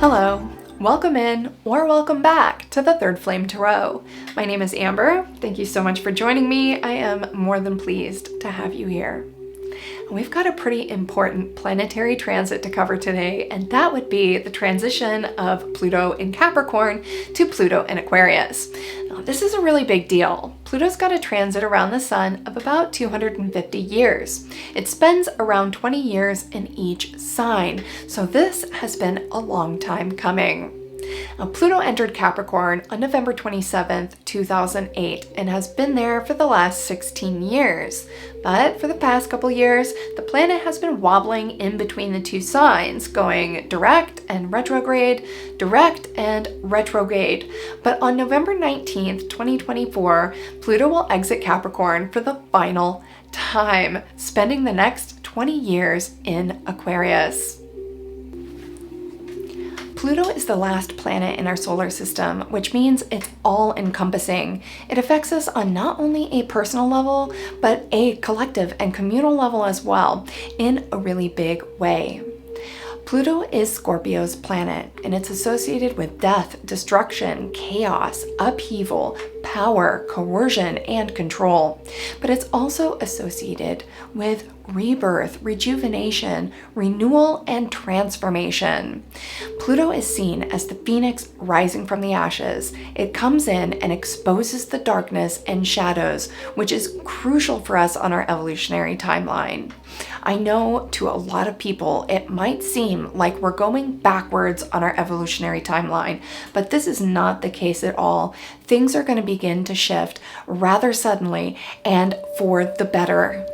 Hello, welcome in or welcome back to the Third Flame Tarot. My name is Amber. Thank you so much for joining me. I am more than pleased to have you here. We've got a pretty important planetary transit to cover today, and that would be the transition of Pluto in Capricorn to Pluto in Aquarius. Now, this is a really big deal. Pluto's got a transit around the sun of about 250 years. It spends around 20 years in each sign, so this has been a long time coming. Now, Pluto entered Capricorn on November 27th, 2008, and has been there for the last 16 years. But for the past couple years, the planet has been wobbling in between the two signs, going direct and retrograde, direct and retrograde. But on November 19th, 2024, Pluto will exit Capricorn for the final time, spending the next 20 years in Aquarius. Pluto is the last planet in our solar system, which means it's all-encompassing. It affects us on not only a personal level, but a collective and communal level as well, in a really big way. Pluto is Scorpio's planet, and it's associated with death, destruction, chaos, upheaval, power, coercion, and control. But it's also associated with rebirth, rejuvenation, renewal, and transformation. Pluto is seen as the phoenix rising from the ashes. It comes in and exposes the darkness and shadows, which is crucial for us on our evolutionary timeline. I know to a lot of people it might seem like we're going backwards on our evolutionary timeline, but this is not the case at all. Things are going to begin to shift rather suddenly and for the better.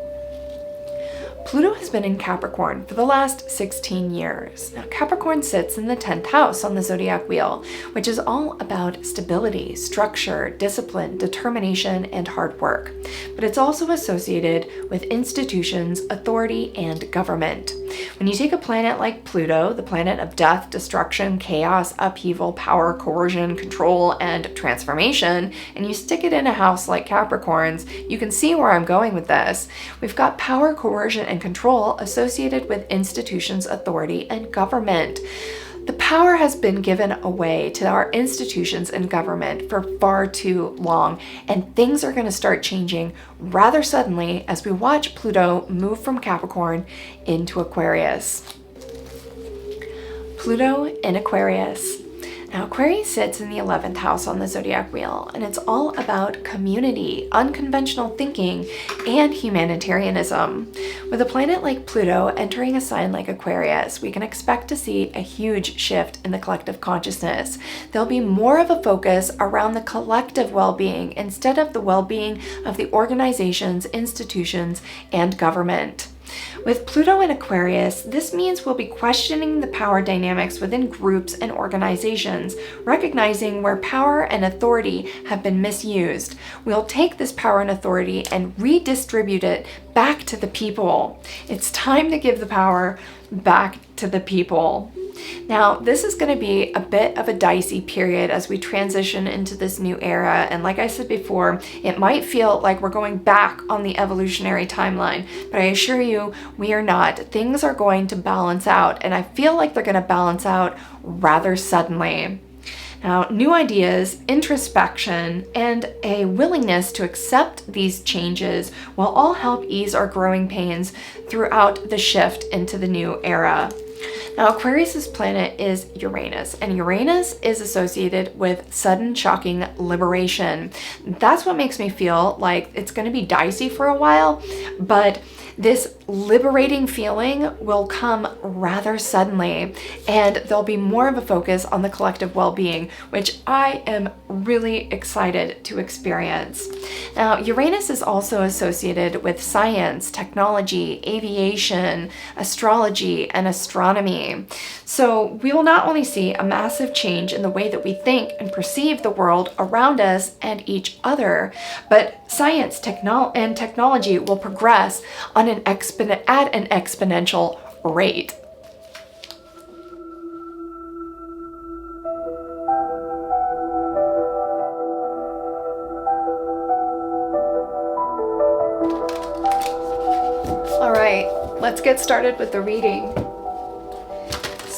Pluto has been in Capricorn for the last 16 years. Now, Capricorn sits in the 10th house on the zodiac wheel, which is all about stability, structure, discipline, determination, and hard work. But it's also associated with institutions, authority, and government. When you take a planet like Pluto, the planet of death, destruction, chaos, upheaval, power, coercion, control, and transformation, and you stick it in a house like Capricorn's, you can see where I'm going with this. We've got power, coercion, and control associated with institutions, authority, and government. The power has been given away to our institutions and government for far too long, and things are going to start changing rather suddenly as we watch Pluto move from Capricorn into Aquarius. Pluto in Aquarius. Now, Aquarius sits in the 11th house on the zodiac wheel, and it's all about community, unconventional thinking, and humanitarianism. With a planet like Pluto entering a sign like Aquarius, we can expect to see a huge shift in the collective consciousness. There'll be more of a focus around the collective well-being instead of the well-being of the organizations, institutions, and government. With Pluto in Aquarius, this means we'll be questioning the power dynamics within groups and organizations, recognizing where power and authority have been misused. We'll take this power and authority and redistribute it back to the people. It's time to give the power back to the people. Now, this is going to be a bit of a dicey period as we transition into this new era. And like I said before, it might feel like we're going back on the evolutionary timeline, but I assure you, we are not. Things are going to balance out, and I feel like they're going to balance out rather suddenly. Now, new ideas, introspection, and a willingness to accept these changes will all help ease our growing pains throughout the shift into the new era. Now, Aquarius's planet is Uranus, and Uranus is associated with sudden, shocking liberation. That's what makes me feel like it's going to be dicey for a while, but this liberating feeling will come rather suddenly, and there'll be more of a focus on the collective well-being, which I am really excited to experience. Now, Uranus is also associated with science, technology, aviation, astrology, and astronomy. So we will not only see a massive change in the way that we think and perceive the world around us and each other, but science, and technology will progress on at an exponential rate. All right, let's get started with the reading.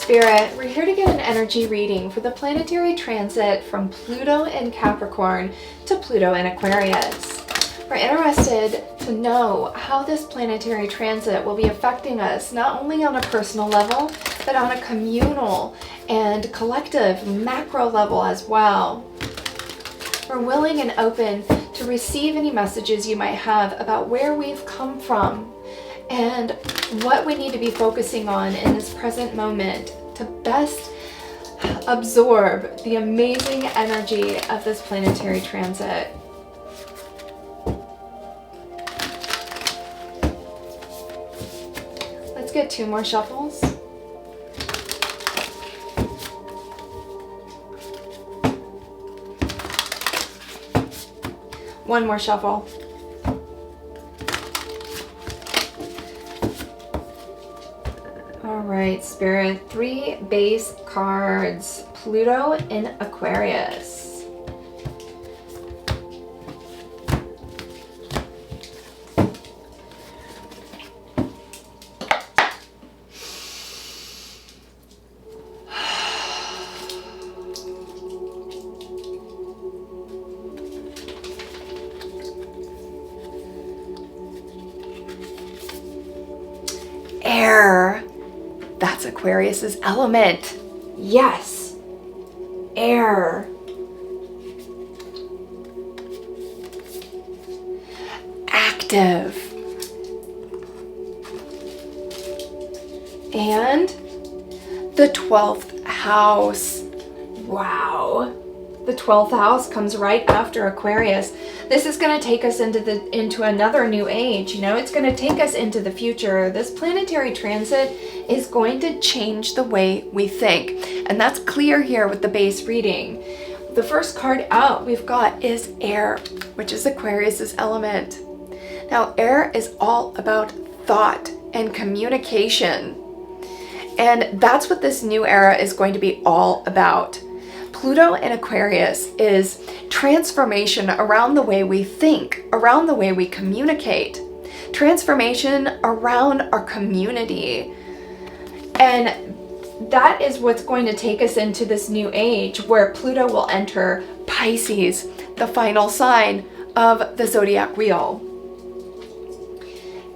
Spirit, we're here to get an energy reading for the planetary transit from Pluto in Capricorn to Pluto in Aquarius. We're interested to know how this planetary transit will be affecting us, not only on a personal level, but on a communal and collective macro level as well. We're willing and open to receive any messages you might have about where we've come from and what we need to be focusing on in this present moment to best absorb the amazing energy of this planetary transit. Let's get 2 more shuffles. One more shuffle. All right, Spirit, 3 base cards. Pluto in Aquarius. Air. That's Aquarius's element. Yes. Air. Active. And the 12th house. Wow. The 12th house comes right after Aquarius. This is going to take us into another new age. You know, it's going to take us into the future. This planetary transit is going to change the way we think. And that's clear here with the base reading. The first card out we've got is air, which is Aquarius's element. Now, air is all about thought and communication. And that's what this new era is going to be all about. Pluto in Aquarius is transformation around the way we think, around the way we communicate, transformation around our community. And that is what's going to take us into this new age where Pluto will enter Pisces, the final sign of the zodiac wheel.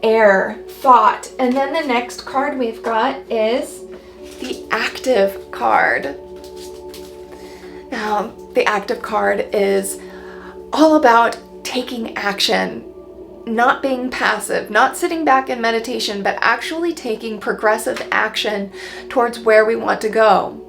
Air, thought, and then the next card we've got is the active card. Now, the active card is all about taking action, not being passive, not sitting back in meditation, but actually taking progressive action towards where we want to go.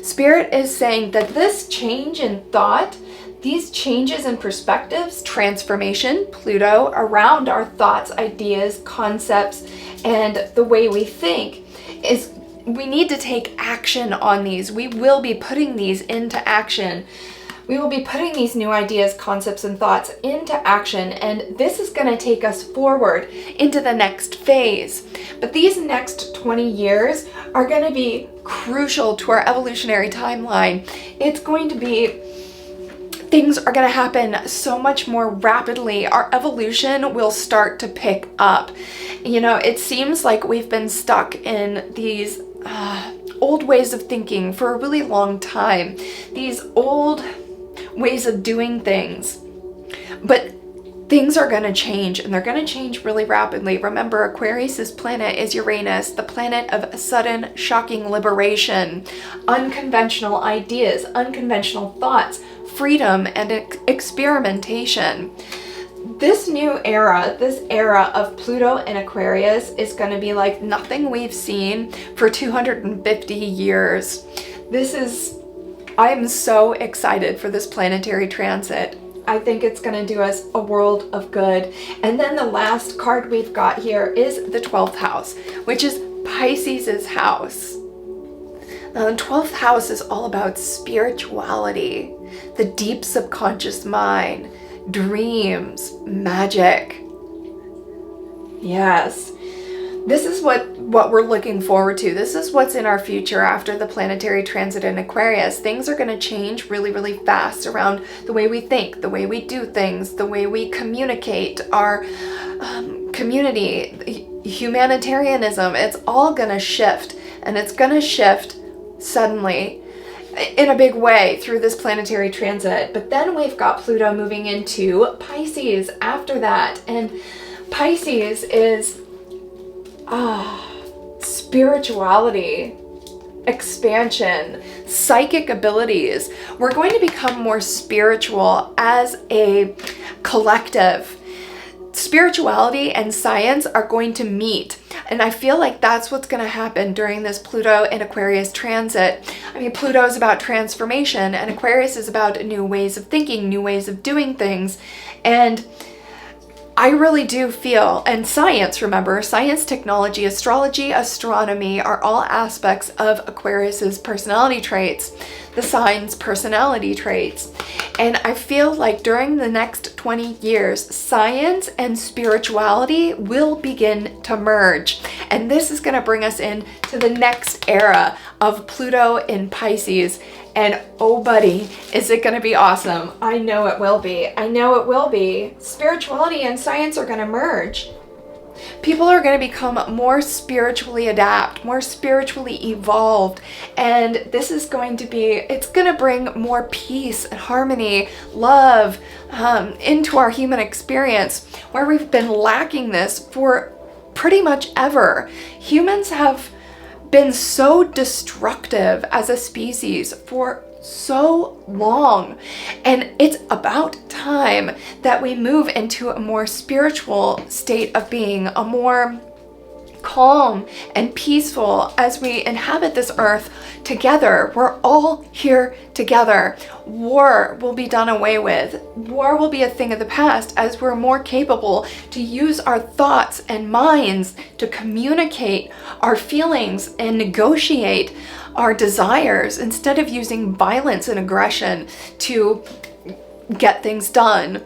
Spirit is saying that this change in thought, these changes in perspectives, transformation, Pluto, around our thoughts, ideas, concepts, and the way we think is we need to take action on these. We will be putting these into action. We will be putting these new ideas, concepts, and thoughts into action, and this is going to take us forward into the next phase. But these next 20 years are going to be crucial to our evolutionary timeline. It's going to be things are going to happen so much more rapidly. Our evolution will start to pick up. You know, it seems like we've been stuck in these old ways of thinking for a really long time. These old ways of doing things. But things are going to change, and they're going to change really rapidly. Remember, Aquarius's planet is Uranus, the planet of sudden, shocking liberation, unconventional ideas, unconventional thoughts, freedom, and experimentation. This new era, this era of Pluto and Aquarius is going to be like nothing we've seen for 250 years. I am so excited for this planetary transit. I think it's going to do us a world of good. And then the last card we've got here is the 12th house, which is Pisces' house. Now, the 12th house is all about spirituality, the deep subconscious mind, dreams, magic. Yes. This is what we're looking forward to. This is what's in our future after the planetary transit in Aquarius. Things are going to change really, really fast around the way we think, the way we do things, the way we communicate, our community, humanitarianism. It's all going to shift, and it's going to shift suddenly in a big way through this planetary transit. But then we've got Pluto moving into Pisces after that. And Pisces is spirituality, expansion, psychic abilities. We're going to become more spiritual as a collective. Spirituality and science are going to meet. And I feel like that's what's going to happen during this Pluto and Aquarius transit. I mean, Pluto is about transformation and Aquarius is about new ways of thinking, new ways of doing things. And I really do feel, and science, remember, science, technology, astrology, astronomy are all aspects of Aquarius's personality traits, the sign's personality traits. And I feel like during the next 20 years, science and spirituality will begin to merge. And this is going to bring us into the next era of Pluto in Pisces. And oh buddy, is it going to be awesome? I know it will be. I know it will be. Spirituality and science are going to merge. People are going to become more spiritually adept, more spiritually evolved. And this is going to be, it's going to bring more peace and harmony, love into our human experience, where we've been lacking this for pretty much ever. Humans have been so destructive as a species for so long, and it's about time that we move into a more spiritual state of being, a more calm and peaceful as we inhabit this earth together. We're all here together. War will be done away with. War will be a thing of the past as we're more capable to use our thoughts and minds to communicate our feelings and negotiate our desires instead of using violence and aggression to get things done.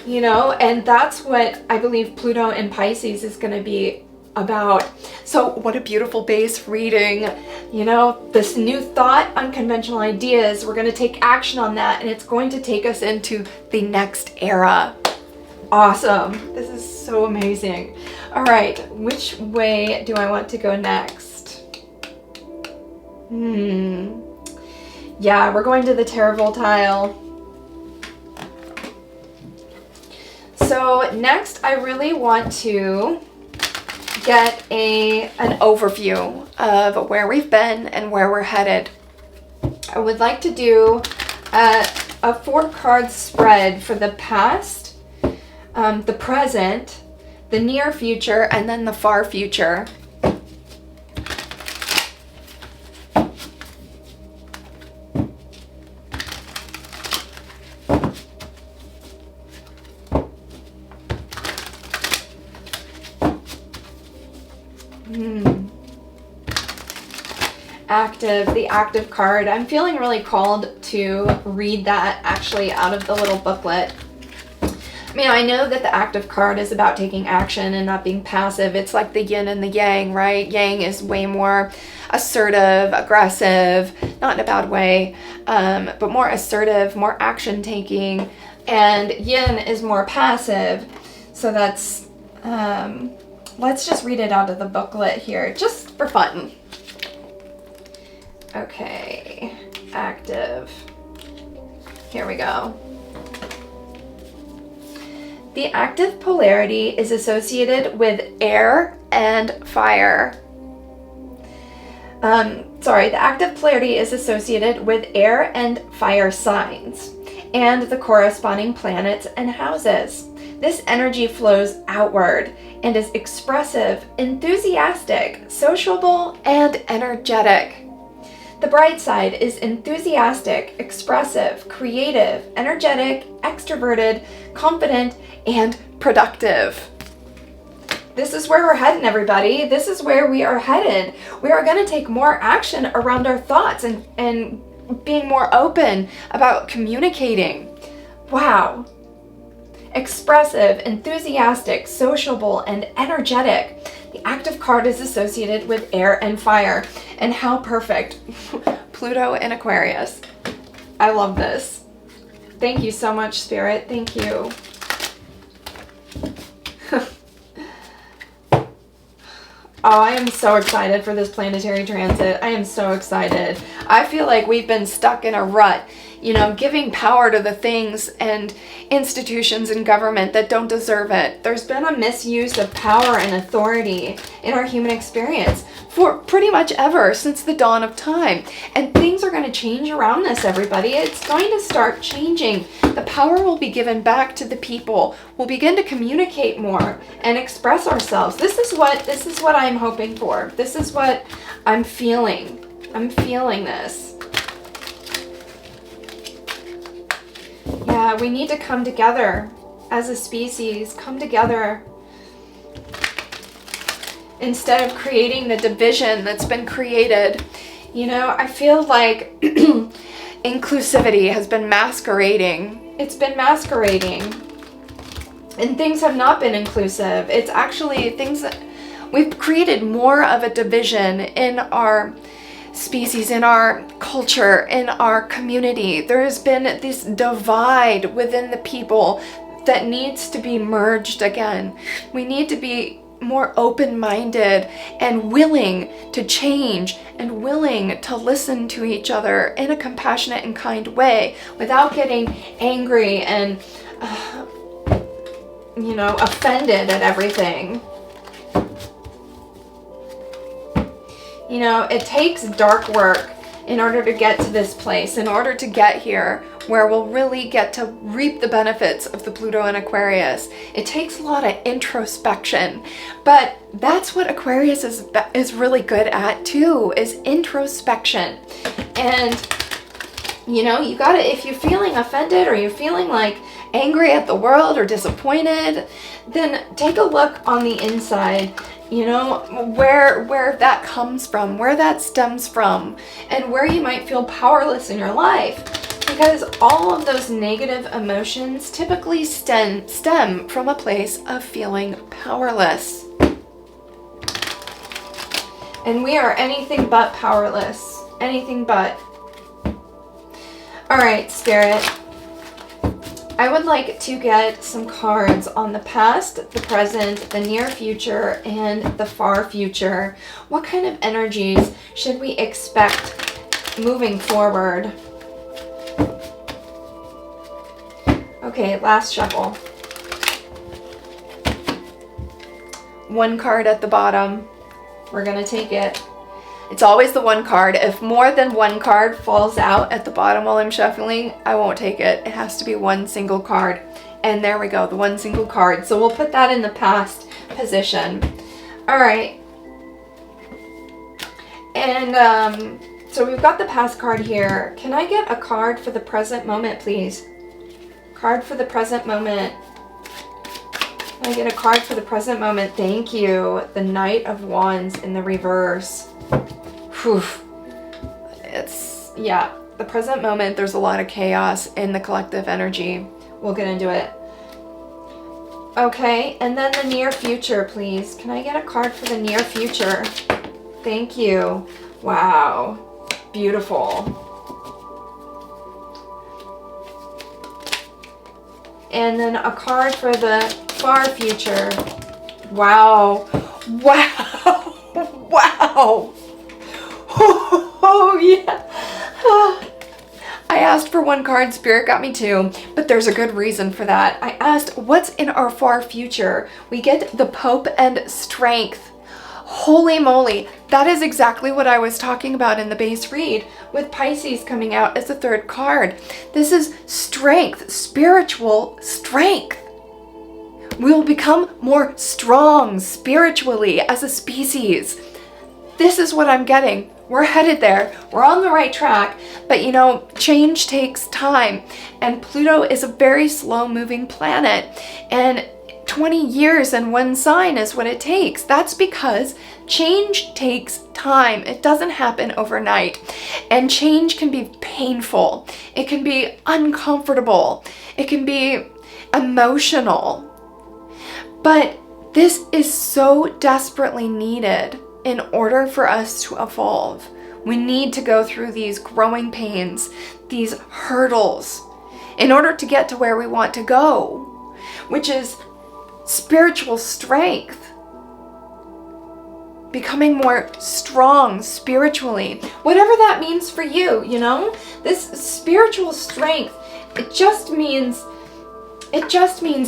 You know, and that's what I believe Pluto in Pisces is going to be about. So what a beautiful base reading, you know, this new thought, unconventional ideas. We're going to take action on that, and it's going to take us into the next era. Awesome. This is so amazing. All right, which way do I want to go next? Yeah, we're going to the Terravoltile. So next I really want to get an overview of where we've been and where we're headed. I would like to do a 4-card spread for the past, the present, the near future, and then the far future. Active, the active card. I'm feeling really called to read that actually out of the little booklet. I mean, I know that the active card is about taking action and not being passive. It's like the yin and the yang, right? Yang is way more assertive, aggressive, not in a bad way, but more assertive, more action taking. And yin is more passive. So that's, let's just read it out of the booklet here, just for fun. Okay, active. Here we go. The active polarity is associated with air and fire. The active polarity is associated with air and fire signs and the corresponding planets and houses. This energy flows outward and is expressive, enthusiastic, sociable, and energetic. The bright side is enthusiastic, expressive, creative, energetic, extroverted, confident, and productive. This is where we're heading, everybody. This is where we are headed. We are going to take more action around our thoughts and being more open about communicating. Wow. Expressive, enthusiastic, sociable, and energetic. The active card is associated with air and fire. And how perfect. Pluto in Aquarius. I love this. Thank you so much, Spirit. Thank you. Oh, I am so excited for this planetary transit. I am so excited. I feel like we've been stuck in a rut, you know, giving power to the things and institutions and government that don't deserve it. There's been a misuse of power and authority in our human experience for pretty much ever since the dawn of time. And things are going to change around us, everybody. It's going to start changing. The power will be given back to the people. We'll begin to communicate more and express ourselves. This is what I'm hoping for. This is what I'm feeling. I'm feeling this. Yeah, we need to come together as a species, come together instead of creating the division that's been created. You know, I feel like inclusivity has been masquerading. It's been masquerading. And things have not been inclusive. It's actually things that we've created more of a division in our species, in our culture, in our community. There has been this divide within the people that needs to be merged again. We need to be more open-minded and willing to change and willing to listen to each other in a compassionate and kind way without getting angry and you know, offended at everything. You know, it takes dark work in order to get to this place, in order to get here where we'll really get to reap the benefits of the Pluto and Aquarius. It takes a lot of introspection, but that's what Aquarius is really good at too, is introspection. And you know, you gotta, if you're feeling offended or you're feeling like angry at the world or disappointed, then take a look on the inside, you know, where that comes from, where that stems from, and where you might feel powerless in your life. Because all of those negative emotions typically stem from a place of feeling powerless. And we are anything but powerless. Anything but. Alright, Spirit. I would like to get some cards on the past, the present, the near future, and the far future. What kind of energies should we expect moving forward? Okay, last shuffle. One card at the bottom. We're gonna take it. It's always the one card. If more than one card falls out at the bottom while I'm shuffling, I won't take it. It has to be one single card. And there we go, the one single card. So we'll put that in the past position. All right. And so we've got the past card here. Can I get a card for the present moment, please? Card for the present moment. Can I get a card for the present moment? Thank you. The Knight of Wands in the reverse. Whew. It's, yeah, the present moment, there's a lot of chaos in the collective energy. We'll get into it. Okay, and then the near future, please. Can I get a card for the near future? Thank you. Wow. Beautiful. And then a card for the far future. Wow. Wow. Wow. Oh, yeah. I asked for one card, Spirit got me two, but there's a good reason for that. I asked, what's in our far future? We get the Pope and Strength. Holy moly, that is exactly what I was talking about in the base read, with Pisces coming out as the third card. This is strength, spiritual strength. We will become more strong spiritually as a species. This is what I'm getting. We're headed there. We're on the right track. But you know, change takes time. And Pluto is a very slow moving planet. And 20 years in one sign is what it takes. That's because change takes time. It doesn't happen overnight. And change can be painful. It can be uncomfortable. It can be emotional. But this is so desperately needed in order for us to evolve. We need to go through these growing pains, these hurdles, in order to get to where we want to go, which is spiritual strength. becoming more strong spiritually. Whatever that means for you, you know? This spiritual strength, it just means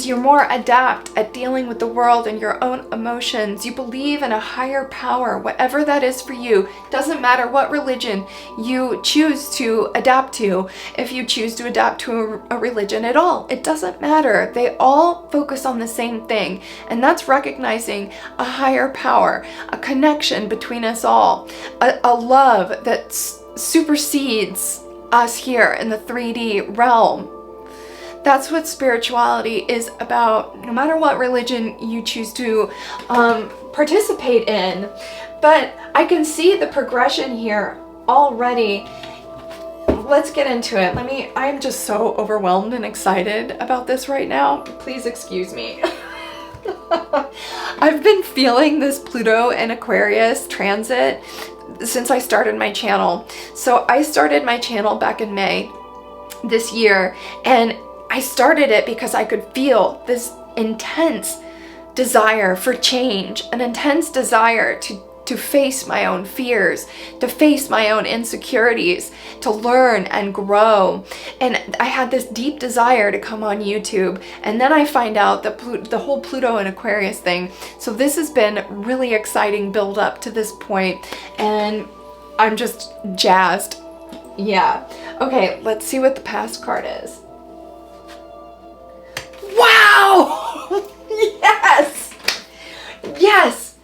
you're more adept at dealing with the world and your own emotions. You believe in a higher power, whatever that is for you. Doesn't matter what religion you choose to adapt to. If you choose to adapt to a religion at all, it doesn't matter. They all focus on the same thing, and that's recognizing a higher power, a connection between us all, a love that supersedes us here in the 3D realm. That's what spirituality is about, no matter what religion you choose to participate in. But I can see the progression here already. Let's get into it. I'm just so overwhelmed and excited about this right now. Please excuse me. I've been feeling this Pluto and Aquarius transit since I started my channel. So I started my channel back in May this year, and I started it because I could feel this intense desire for change, an intense desire to face my own fears, to face my own insecurities, to learn and grow. And I had this deep desire to come on YouTube. And then I find out that the whole Pluto and Aquarius thing. So this has been really exciting build up to this point, and I'm just jazzed. Yeah. Okay, let's see what the past card is. Wow! Yes! Yes!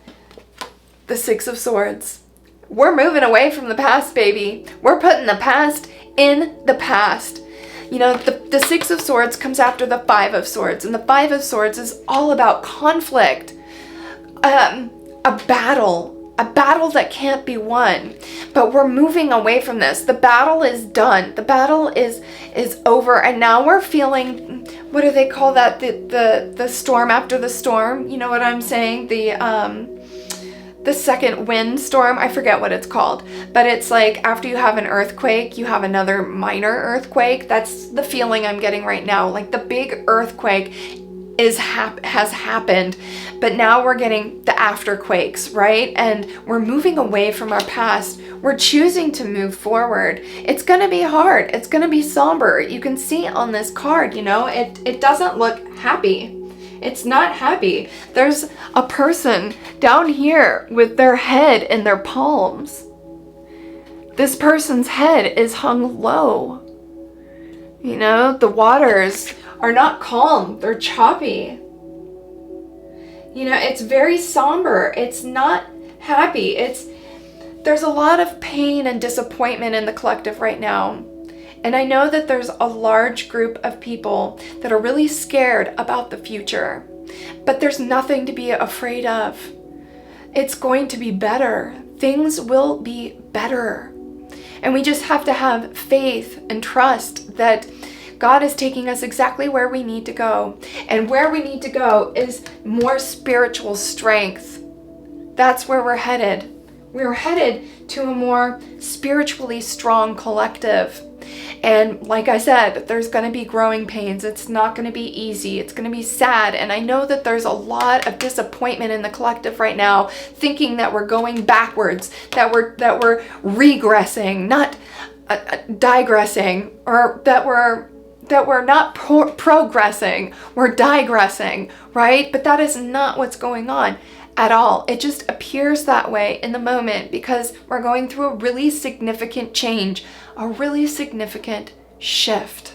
The Six of Swords. We're moving away from the past, baby. We're putting the past in the past. You know, the Six of Swords comes after the Five of Swords, and the Five of Swords is all about conflict. A battle that can't be won. But we're moving away from this. The battle is done. The battle is over, and now we're feeling, what do they call that? The storm after the storm. You know what I'm saying? The second wind storm. I forget what it's called. But it's like after you have an earthquake, you have another minor earthquake. That's the feeling I'm getting right now. Like the big earthquake has happened, but now we're getting the afterquakes, right? And we're moving away from our past. We're choosing to move forward. It's gonna be hard. It's gonna be somber. You can see on this card, you know, it doesn't look happy. It's not happy. There's a person down here with their head in their palms. This person's head is hung low. You know, the waters are not calm, they're choppy. You know, it's very somber. It's not happy. There's a lot of pain and disappointment in the collective right now. And I know that there's a large group of people that are really scared about the future. But there's nothing to be afraid of. It's going to be better. Things will be better. And we just have to have faith and trust that God is taking us exactly where we need to go. And where we need to go is more spiritual strength. That's where we're headed. We're headed to a more spiritually strong collective. And like I said, there's going to be growing pains. It's not going to be easy. It's going to be sad. And I know that there's a lot of disappointment in the collective right now, thinking that we're going backwards, that we're regressing, not digressing, or that we're not progressing, we're digressing, right? But that is not what's going on at all. It just appears that way in the moment because we're going through a really significant change, a really significant shift.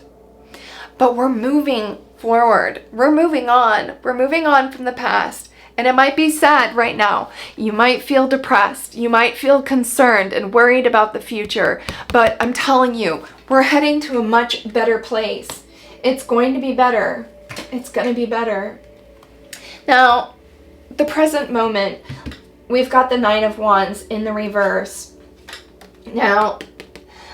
But we're moving forward. We're moving on. We're moving on from the past. And it might be sad right now. You might feel depressed. You might feel concerned and worried about the future. But I'm telling you, we're heading to a much better place. It's going to be better. It's going to be better. Now, the present moment, we've got the Nine of Wands in the reverse. Now,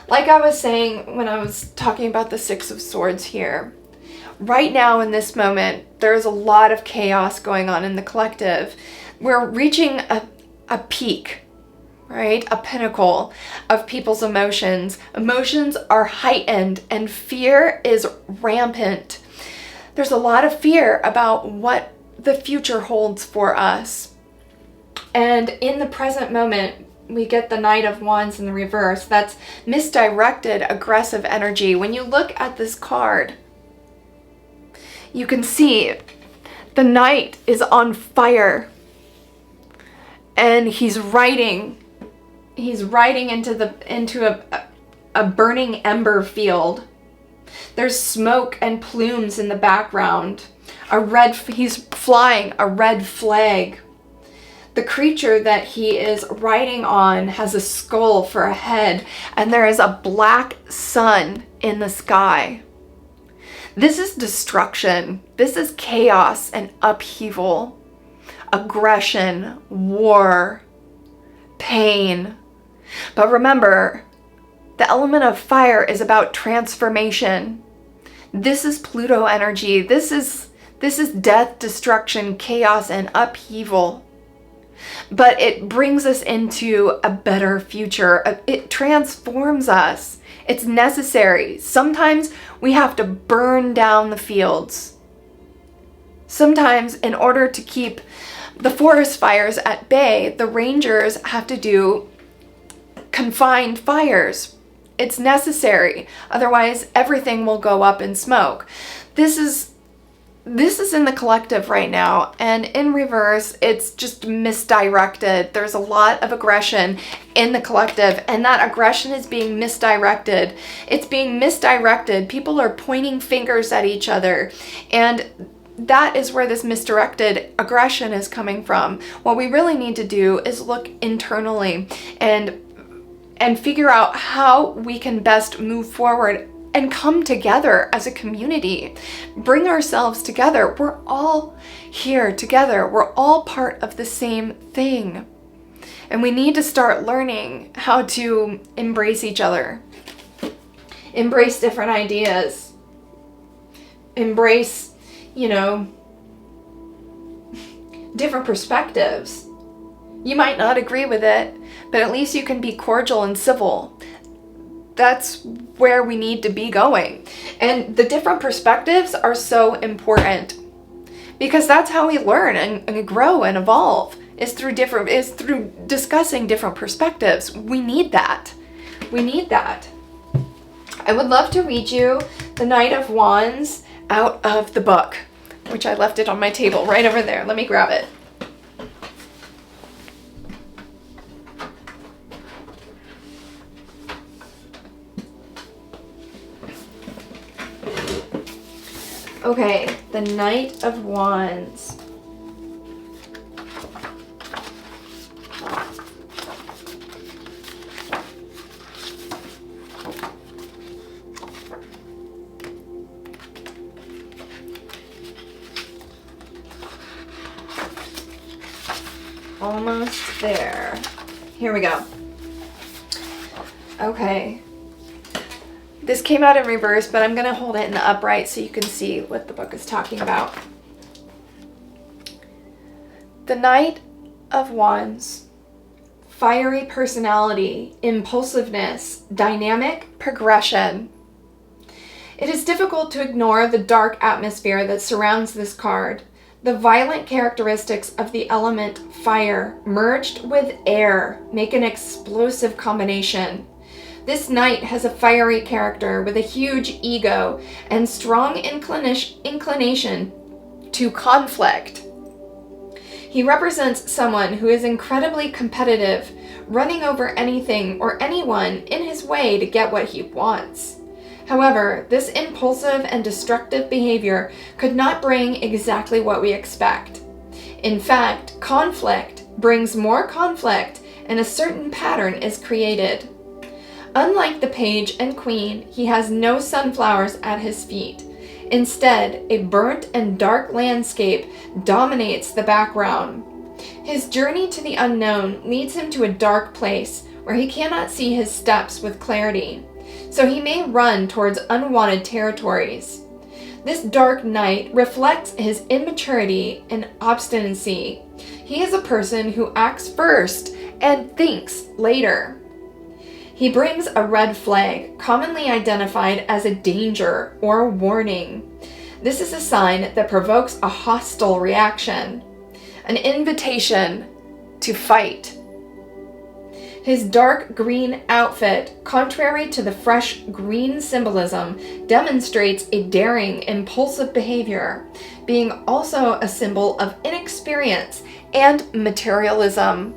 like I was saying when I was talking about the Six of Swords here, right now in this moment, there's a lot of chaos going on in the collective. We're reaching a peak, right? A pinnacle of people's emotions. Emotions are heightened and fear is rampant. There's a lot of fear about what the future holds for us. And in the present moment, we get the Knight of Wands in the reverse. That's misdirected, aggressive energy. When you look at this card, you can see the Knight is on fire. And he's riding into a burning ember field. There's smoke and plumes in the background. He's flying a red flag. The creature that he is riding on has a skull for a head, and there is a black sun in the sky. This is destruction. This is chaos and upheaval, aggression, war, pain. But remember, the element of fire is about transformation. This is Pluto energy. This is death, destruction, chaos, and upheaval. But it brings us into a better future. It transforms us. It's necessary. Sometimes we have to burn down the fields. Sometimes, in order to keep the forest fires at bay, the rangers have to do confined fires. It's necessary. Otherwise, everything will go up in smoke. This is in the collective right now, and in reverse, it's just misdirected. There's a lot of aggression in the collective, and that aggression is being misdirected. It's being misdirected. People are pointing fingers at each other, and that is where this misdirected aggression is coming from. What we really need to do is look internally and figure out how we can best move forward and come together as a community. Bring ourselves together. We're all here together. We're all part of the same thing. And we need to start learning how to embrace each other. Embrace different ideas. Embrace, different perspectives. You might not agree with it, but at least you can be cordial and civil. That's where we need to be going. And the different perspectives are so important, because that's how we learn and grow and evolve, is through discussing different perspectives. We need that. I would love to read you the Knight of Wands out of the book, which I left it on my table right over there. Let me grab it. Okay, the Knight of Wands. Almost there. Here we go. Okay. This came out in reverse, but I'm going to hold it in the upright so you can see what the book is talking about. The Knight of Wands. Fiery personality, impulsiveness, dynamic progression. It is difficult to ignore the dark atmosphere that surrounds this card. The violent characteristics of the element fire merged with air make an explosive combination. This knight has a fiery character with a huge ego and strong inclination to conflict. He represents someone who is incredibly competitive, running over anything or anyone in his way to get what he wants. However, this impulsive and destructive behavior could not bring exactly what we expect. In fact, conflict brings more conflict, and a certain pattern is created. Unlike the page and queen, he has no sunflowers at his feet. Instead, a burnt and dark landscape dominates the background. His journey to the unknown leads him to a dark place where he cannot see his steps with clarity, so he may run towards unwanted territories. This dark night reflects his immaturity and obstinacy. He is a person who acts first and thinks later. He brings a red flag, commonly identified as a danger or warning. This is a sign that provokes a hostile reaction, an invitation to fight. His dark green outfit, contrary to the fresh green symbolism, demonstrates a daring, impulsive behavior, being also a symbol of inexperience and materialism.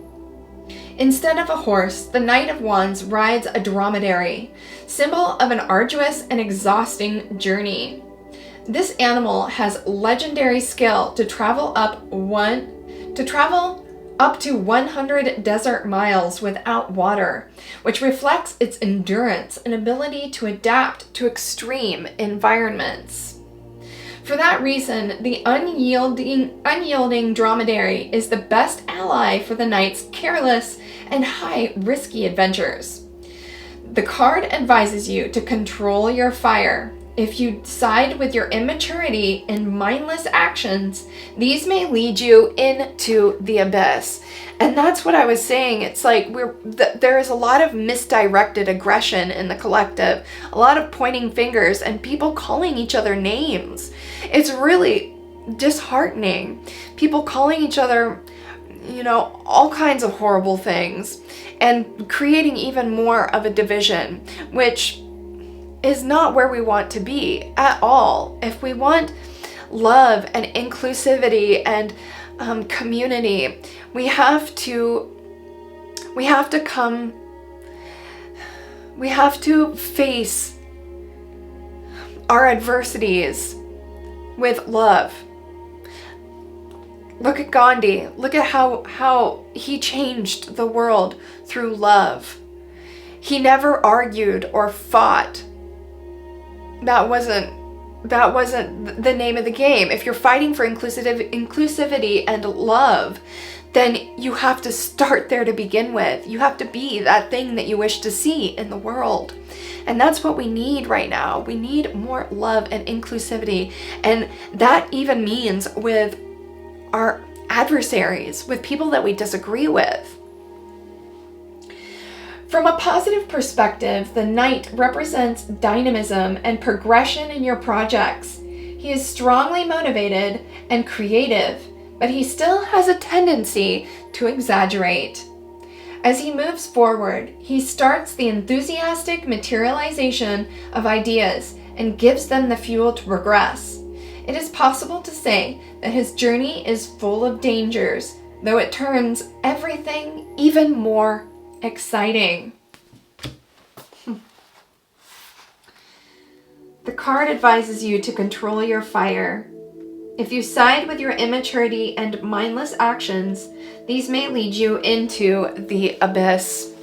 Instead of a horse, the Knight of Wands rides a dromedary, symbol of an arduous and exhausting journey. This animal has legendary skill to travel up to 100 desert miles without water, which reflects its endurance and ability to adapt to extreme environments. For that reason, the unyielding dromedary is the best ally for the knight's careless and high-risky adventures. The card advises you to control your fire. If you side with your immaturity and mindless actions, these may lead you into the abyss. And that's what I was saying. It's like there is a lot of misdirected aggression in the collective, a lot of pointing fingers and people calling each other names. It's really disheartening. People calling each other, all kinds of horrible things and creating even more of a division, which is not where we want to be at all. If we want love and inclusivity and community, we have to face our adversities with love. Look at Gandhi. Look at how he changed the world through love. He never argued or fought. That wasn't the name of the game. If you're fighting for inclusivity and love, then you have to start there to begin with. You have to be that thing that you wish to see in the world. And that's what we need right now. We need more love and inclusivity. And that even means with our adversaries, with people that we disagree with. From a positive perspective, the Knight represents dynamism and progression in your projects. He is strongly motivated and creative, but he still has a tendency to exaggerate. As he moves forward, he starts the enthusiastic materialization of ideas and gives them the fuel to progress. It is possible to say that his journey is full of dangers, though it turns everything even more exciting. The card advises you to control your fire. If you side with your immaturity and mindless actions, these may lead you into the abyss.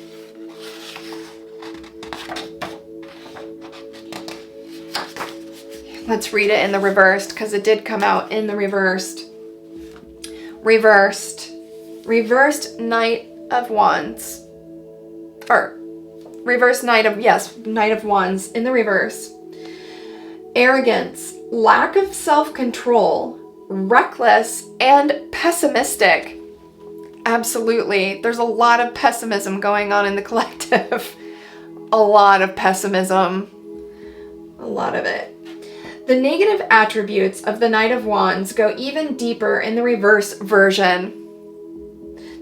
Let's read it in the reversed, because it did come out in the reversed. Reversed Knight of Wands. Or reverse Knight of Wands in the reverse. Arrogance, lack of self-control, reckless, and pessimistic. Absolutely. There's a lot of pessimism going on in the collective. A lot of pessimism. A lot of it. The negative attributes of the Knight of Wands go even deeper in the reverse version.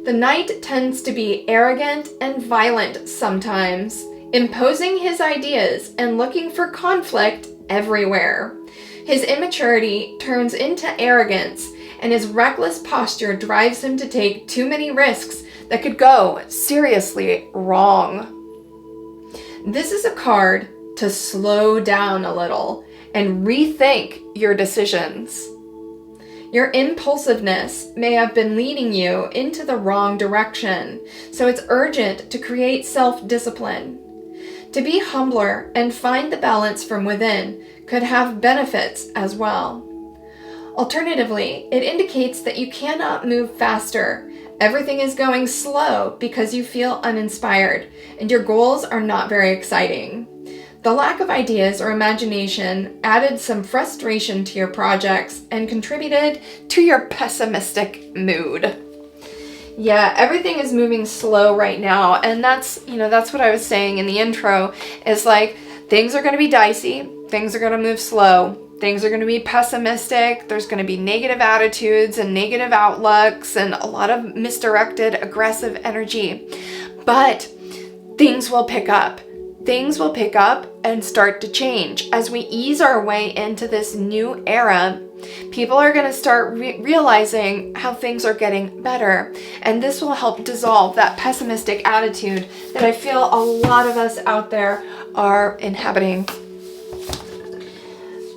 The Knight tends to be arrogant and violent sometimes, imposing his ideas and looking for conflict everywhere. His immaturity turns into arrogance, and his reckless posture drives him to take too many risks that could go seriously wrong. This is a card to slow down a little and rethink your decisions. Your impulsiveness may have been leading you into the wrong direction, so it's urgent to create self-discipline. To be humbler and find the balance from within could have benefits as well. Alternatively, it indicates that you cannot move faster. Everything is going slow because you feel uninspired, and your goals are not very exciting. The lack of ideas or imagination added some frustration to your projects and contributed to your pessimistic mood. Yeah, everything is moving slow right now, and that's what I was saying in the intro, is like things are going to be dicey, things are going to move slow, Things are going to be pessimistic. There's going to be negative attitudes and negative outlooks and a lot of misdirected, aggressive energy. But things will pick up. Things will pick up and start to change. As we ease our way into this new era, people are going to start realizing how things are getting better. And this will help dissolve that pessimistic attitude that I feel a lot of us out there are inhabiting.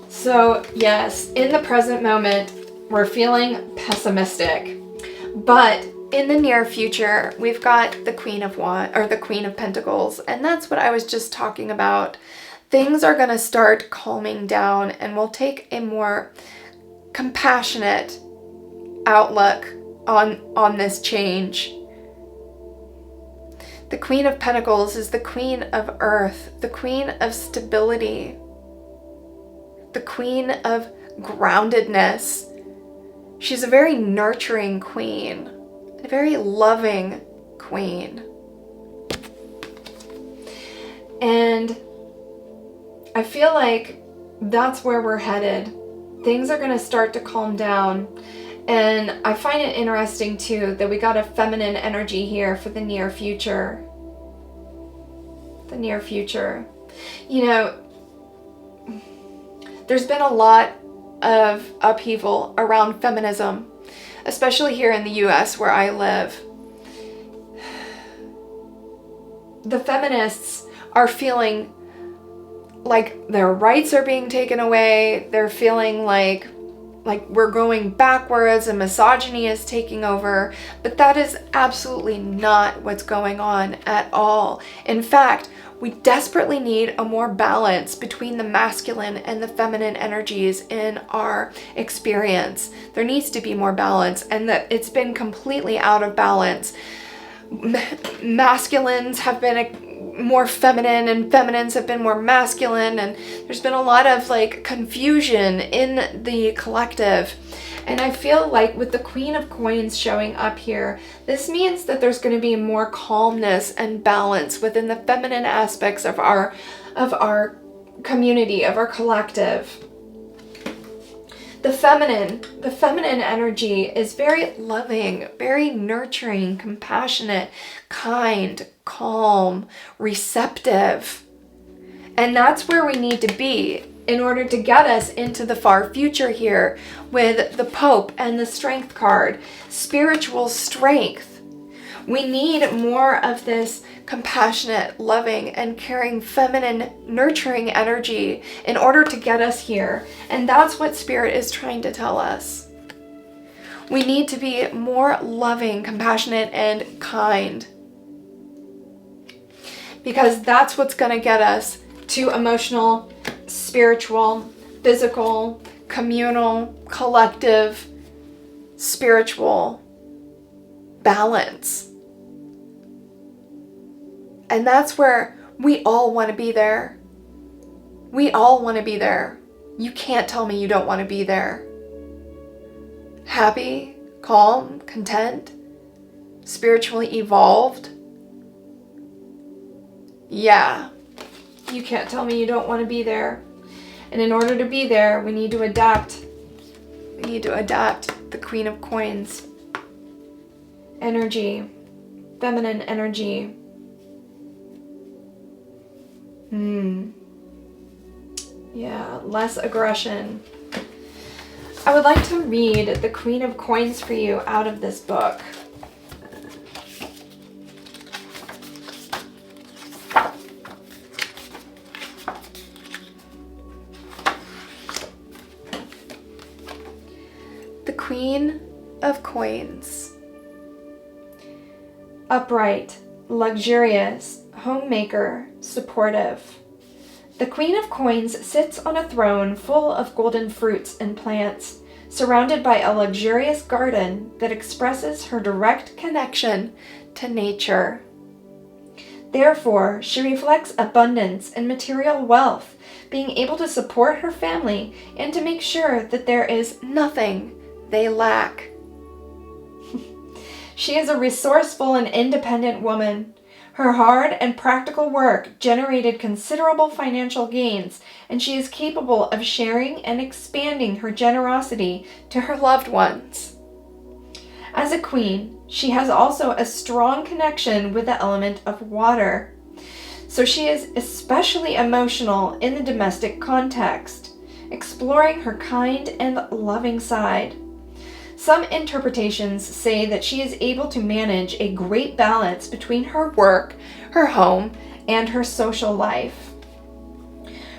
So yes, in the present moment, we're feeling pessimistic. But in the near future, we've got the Queen of Pentacles, and that's what I was just talking about. Things are going to start calming down, and we'll take a more compassionate outlook on this change. The Queen of Pentacles is the Queen of Earth, the Queen of stability, the Queen of groundedness. She's a very nurturing queen, a very loving queen. And I feel like that's where we're headed. Things are going to start to calm down. And I find it interesting too that we got a feminine energy here for the near future. The near future. You know, there's been a lot of upheaval around feminism, especially here in the US where I live. The feminists are feeling like their rights are being taken away. They're feeling like we're going backwards and misogyny is taking over. But that is absolutely not what's going on at all. In fact, we desperately need a more balance between the masculine and the feminine energies in our experience. There needs to be more balance, and that it's been completely out of balance. Masculines have been more feminine and feminines have been more masculine, and there's been a lot of confusion in the collective. And I feel like with the Queen of Coins showing up here, this means that there's going to be more calmness and balance within the feminine aspects of our community, of our collective. The feminine energy is very loving, very nurturing, compassionate, kind, calm, receptive. And that's where we need to be in order to get us into the far future here with the Pope and the Strength card. Spiritual strength. We need more of this compassionate, loving, and caring, feminine, nurturing energy in order to get us here. And that's what Spirit is trying to tell us. We need to be more loving, compassionate, and kind. Because that's what's going to get us to emotional, spiritual, physical, communal, collective, spiritual balance. And that's where we all want to be there. We all want to be there. You can't tell me you don't want to be there. Happy, calm, content, spiritually evolved. Yeah. You can't tell me you don't want to be there. And in order to be there, we need to adapt. We need to adapt the Queen of Coins energy, feminine energy. Yeah, less aggression. I would like to read the Queen of Coins for you out of this book. The Queen of Coins. Upright, luxurious, homemaker, supportive. The Queen of Coins sits on a throne full of golden fruits and plants, surrounded by a luxurious garden that expresses her direct connection to nature. Therefore, she reflects abundance and material wealth, being able to support her family and to make sure that there is nothing they lack. She is a resourceful and independent woman. Her hard and practical work generated considerable financial gains, and she is capable of sharing and expanding her generosity to her loved ones. As a queen, she has also a strong connection with the element of water. So she is especially emotional in the domestic context, exploring her kind and loving side. Some interpretations say that she is able to manage a great balance between her work, her home, and her social life.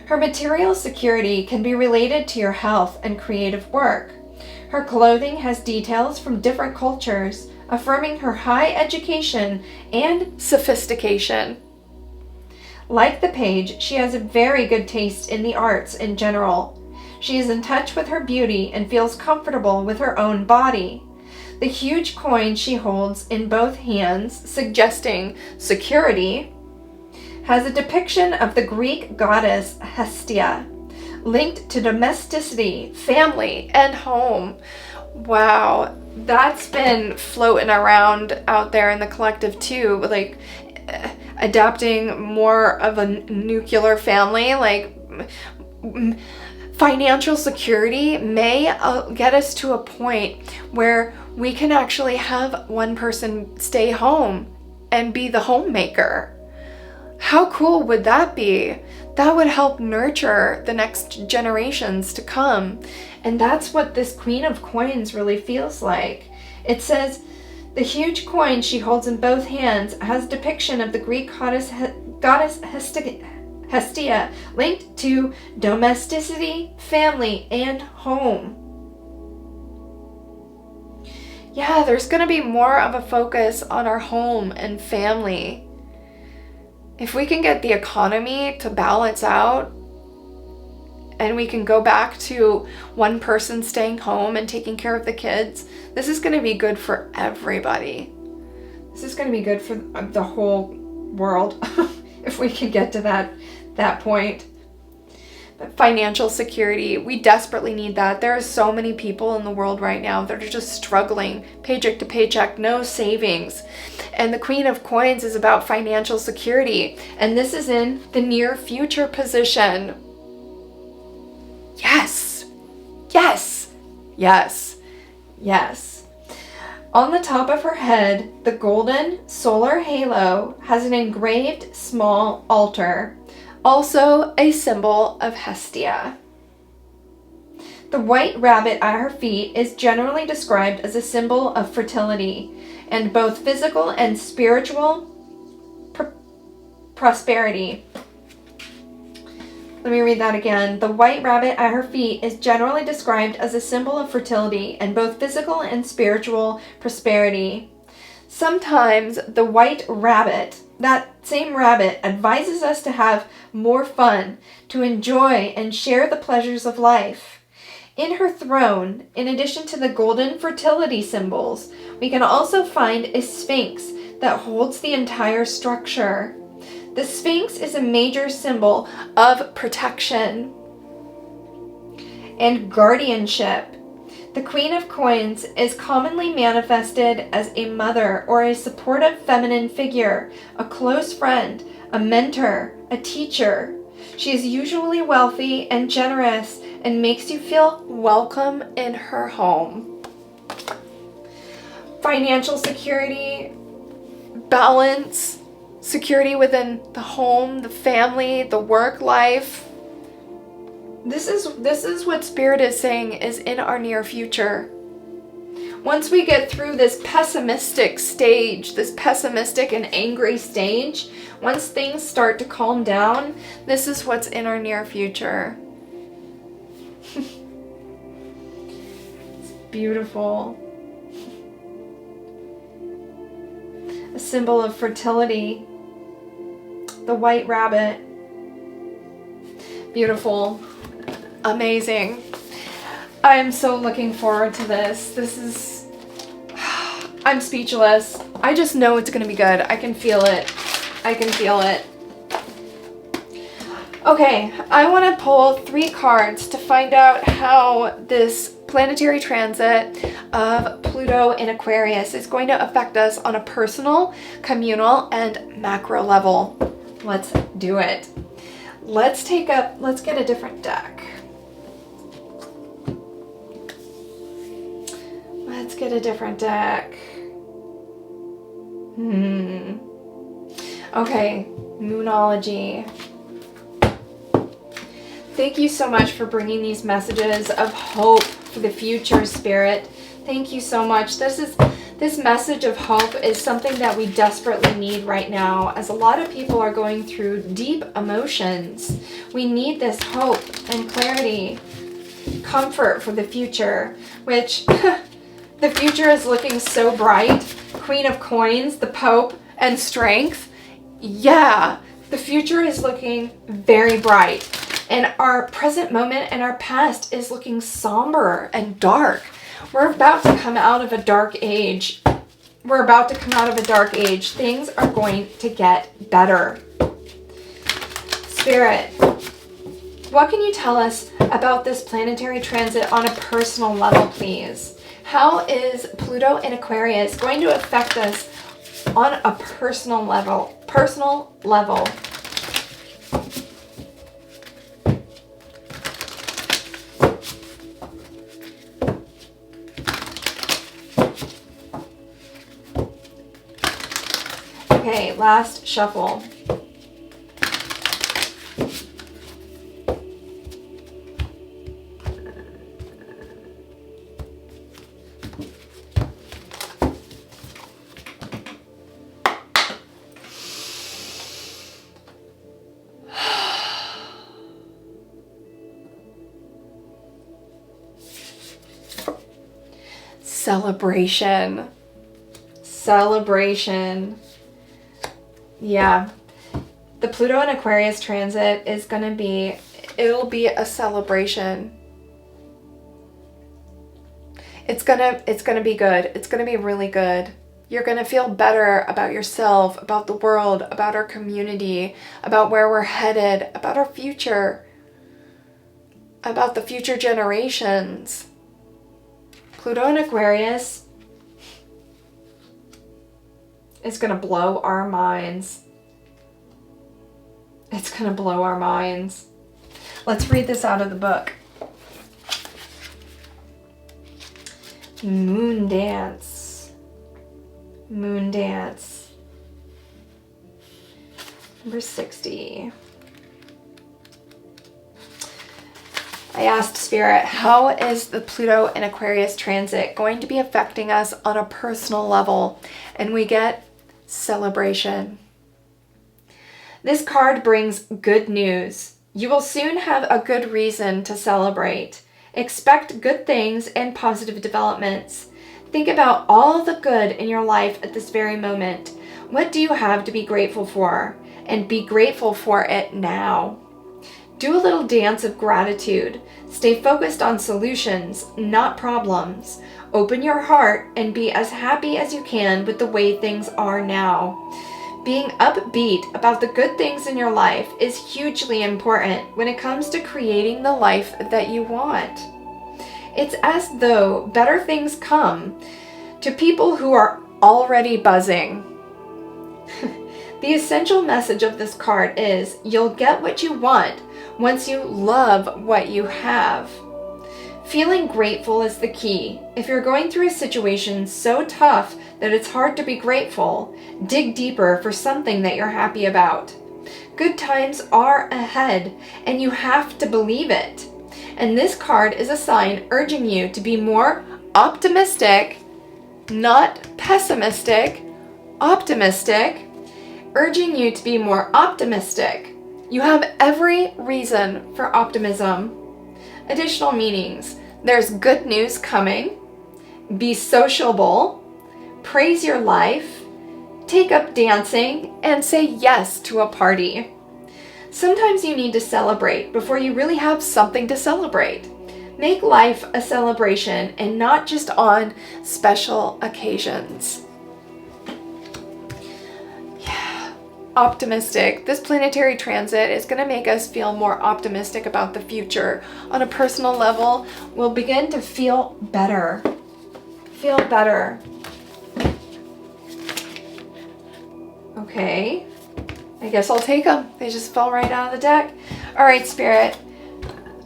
Her material security can be related to your health and creative work. Her clothing has details from different cultures, affirming her high education and sophistication. Like the page, she has a very good taste in the arts in general. She is in touch with her beauty and feels comfortable with her own body. The huge coin she holds in both hands, suggesting security, has a depiction of the Greek goddess Hestia, linked to domesticity, family, and home. Wow, that's been floating around out there in the collective too, like adapting more of a nuclear family, like financial security may get us to a point where we can actually have one person stay home and be the homemaker. How cool would that be? That would help nurture the next generations to come. And that's what this Queen of Coins really feels like. It says, the huge coin she holds in both hands has depiction of the Greek goddess Hestia, linked to domesticity, family, and home. Yeah, there's going to be more of a focus on our home and family. If we can get the economy to balance out and we can go back to one person staying home and taking care of the kids, this is going to be good for everybody. This is going to be good for the whole world if we can get to that point. But financial security, we desperately need that. There are so many people in the world right now that are just struggling, paycheck to paycheck, no savings. And the Queen of Coins is about financial security. And this is in the near future position. Yes, yes, yes, yes. On the top of her head, the golden solar halo has an engraved small altar, also a symbol of Hestia. The white rabbit at her feet is generally described as a symbol of fertility and both physical and spiritual prosperity. Let me read that again. The white rabbit at her feet is generally described as a symbol of fertility and both physical and spiritual prosperity. Sometimes the white rabbit, that same rabbit, advises us to have more fun, to enjoy and share the pleasures of life. In her throne, in addition to the golden fertility symbols, we can also find a sphinx that holds the entire structure. The Sphinx is a major symbol of protection and guardianship. The Queen of Coins is commonly manifested as a mother or a supportive feminine figure, a close friend, a mentor, a teacher. She is usually wealthy and generous and makes you feel welcome in her home. Financial security, balance, security within the home, the family, the work life. This is what Spirit is saying is in our near future. Once we get through this pessimistic stage, this pessimistic and angry stage, once things start to calm down, this is what's in our near future. It's beautiful. A symbol of fertility. The white rabbit. Beautiful. Amazing. I am so looking forward to this. I'm speechless. I just know it's going to be good. I can feel it. I can feel it. Okay, I want to pull 3 cards to find out how this planetary transit of Pluto in Aquarius is going to affect us on a personal, communal, and macro level. Let's do it. Let's get a different deck. Let's get a different deck. Okay, Moonology. Thank you so much for bringing these messages of hope for the future, Spirit. Thank you so much. This message of hope is something that we desperately need right now, as a lot of people are going through deep emotions. We need this hope and clarity, comfort for the future, which the future is looking so bright. Queen of Coins, the Pope, and Strength. Yeah, the future is looking very bright. And our present moment and our past is looking somber and dark. We're about to come out of a dark age. Things are going to get better. Spirit, what can you tell us about this planetary transit on a personal level, please? How is Pluto in Aquarius going to affect us on a personal level? Okay, last shuffle. Celebration. Yeah. The Pluto and Aquarius transit is going to be, it'll be a celebration. It's going to be good. It's going to be really good. You're going to feel better about yourself, about the world, about our community, about where we're headed, about our future, about the future generations. Pluto and Aquarius is going to blow our minds. It's going to blow our minds. Let's read this out of the book. Moon Dance. Moon Dance. Number 60. I asked Spirit, how is the Pluto and Aquarius transit going to be affecting us on a personal level? And we get celebration. This card brings good news. You will soon have a good reason to celebrate. Expect good things and positive developments. Think about all the good in your life at this very moment. What do you have to be grateful for? And be grateful for it now. Do a little dance of gratitude. Stay focused on solutions, not problems. Open your heart and be as happy as you can with the way things are now. Being upbeat about the good things in your life is hugely important when it comes to creating the life that you want. It's as though better things come to people who are already buzzing. The essential message of this card is you'll get what you want once you love what you have. Feeling grateful is the key. If you're going through a situation so tough that it's hard to be grateful, dig deeper for something that you're happy about. Good times are ahead, and you have to believe it. And this card is a sign urging you to be more optimistic, not pessimistic, optimistic, urging you to be more optimistic. You have every reason for optimism. Additional meanings. There's good news coming. Be sociable. Praise your life. Take up dancing and say yes to a party. Sometimes you need to celebrate before you really have something to celebrate. Make life a celebration and not just on special occasions. Yeah. optimistic. This planetary transit is going to make us feel more optimistic about the future. On a personal level, we'll begin to feel better. Feel better. Okay. I guess I'll take them. They just fell right out of the deck. All right, Spirit.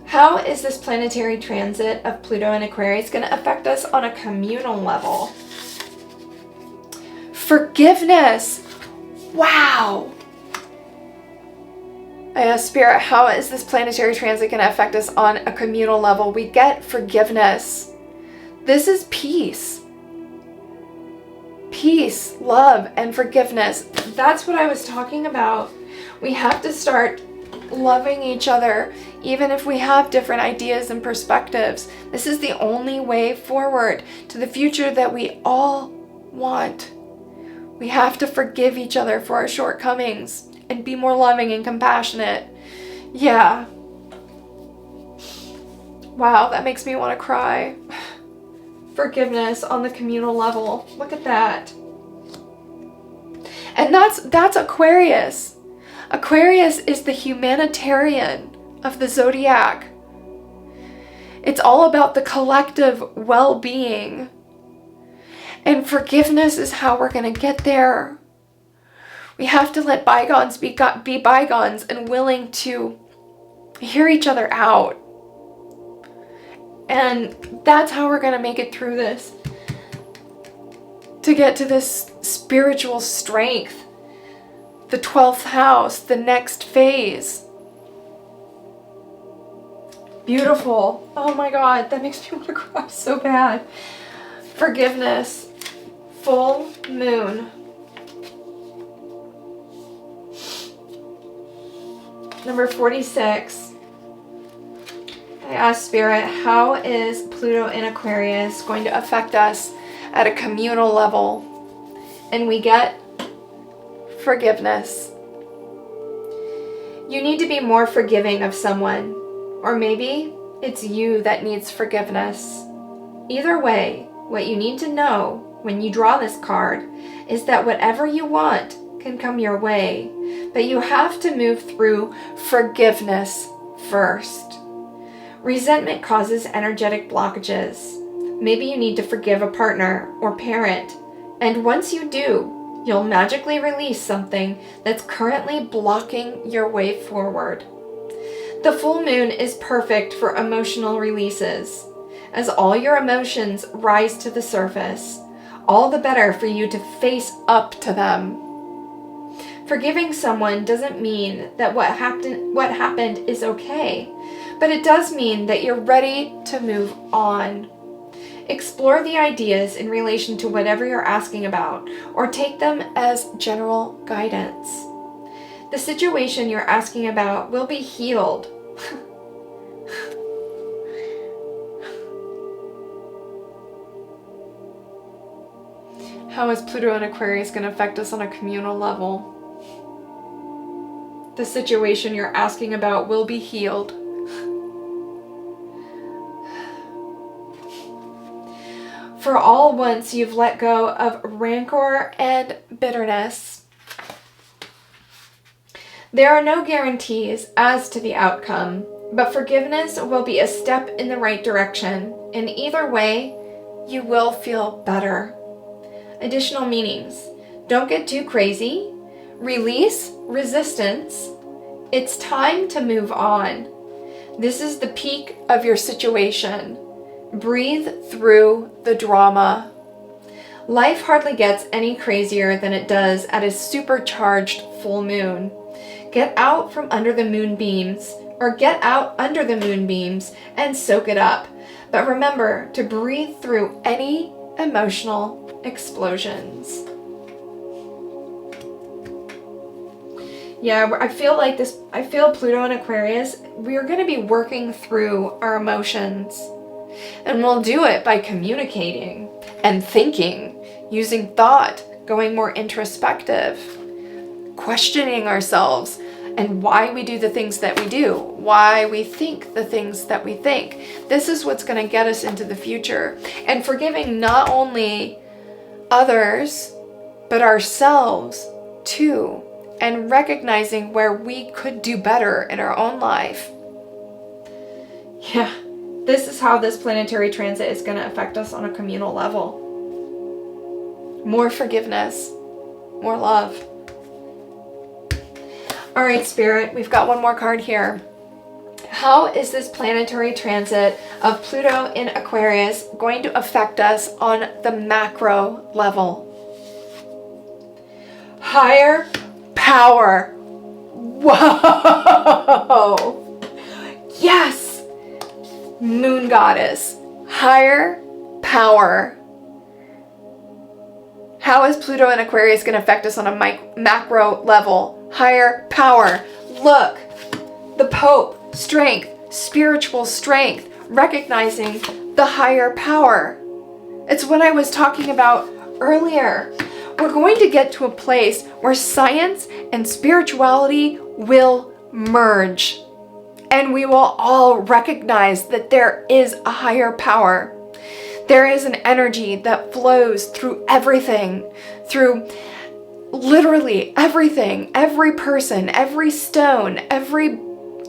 How is this planetary transit of Pluto and Aquarius going to affect us on a communal level? Forgiveness. Wow. Spirit, how is this planetary transit going to affect us on a communal level? We get forgiveness. This is peace. Peace, love, and forgiveness. That's what I was talking about. We have to start loving each other, even if we have different ideas and perspectives. This is the only way forward to the future that we all want. We have to forgive each other for our shortcomings and be more loving and compassionate. Yeah. Wow, that makes me want to cry. Forgiveness on the communal level. Look at that. And that's Aquarius. Aquarius is the humanitarian of the zodiac. It's all about the collective well-being. And forgiveness is how we're going to get there. We have to let bygones be bygones and willing to hear each other out. And that's how we're going to make it through this. To get to this spiritual strength. The 12th house, the next phase. Beautiful. Oh my God, that makes me want to cry so bad. Forgiveness. Full moon. Number 46. I asked Spirit, how is Pluto in Aquarius going to affect us at a communal level? And we get forgiveness. You need to be more forgiving of someone, or maybe it's you that needs forgiveness. Either way, what you need to know when you draw this card is that whatever you want can come your way, but you have to move through forgiveness first. Resentment causes energetic blockages. Maybe you need to forgive a partner or parent, and once you do, you'll magically release something that's currently blocking your way forward. The full moon is perfect for emotional releases. As all your emotions rise to the surface, all the better for you to face up to them. Forgiving someone doesn't mean that what happened is okay, but it does mean that you're ready to move on. Explore the ideas in relation to whatever you're asking about, or take them as general guidance. The situation you're asking about will be healed. How is Pluto and Aquarius going to affect us on a communal level? The situation you're asking about will be healed. For all once you've let go of rancor and bitterness. There are no guarantees as to the outcome, but forgiveness will be a step in the right direction. In either way, you will feel better. Additional meanings. Don't get too crazy. Release resistance. It's time to move on. This is the peak of your situation. Breathe through the drama. Life hardly gets any crazier than it does at a supercharged full moon. Get out from under the moonbeams, or get out under the moonbeams and soak it up. But remember to breathe through any emotional explosions. Yeah, I feel Pluto and Aquarius, we're going to be working through our emotions. And we'll do it by communicating and thinking, using thought, going more introspective, questioning ourselves and why we do the things that we do, why we think the things that we think. This is what's going to get us into the future. And forgiving not only others, but ourselves too. and recognizing where we could do better in our own life. Yeah, this is how this planetary transit is going to affect us on a communal level. More forgiveness, more love. All right, Spirit, we've got one more card here. How is this planetary transit of Pluto in Aquarius going to affect us on the macro level? Higher power. Whoa! Yes! Moon goddess. Higher power. How is Pluto in Aquarius going to affect us on a macro level? Higher power. Look, the Pope. Strength, spiritual strength, recognizing the higher power. It's what I was talking about earlier. We're going to get to a place where science and spirituality will merge. And we will all recognize that there is a higher power. There is an energy that flows through everything, through literally everything, every person, every stone, every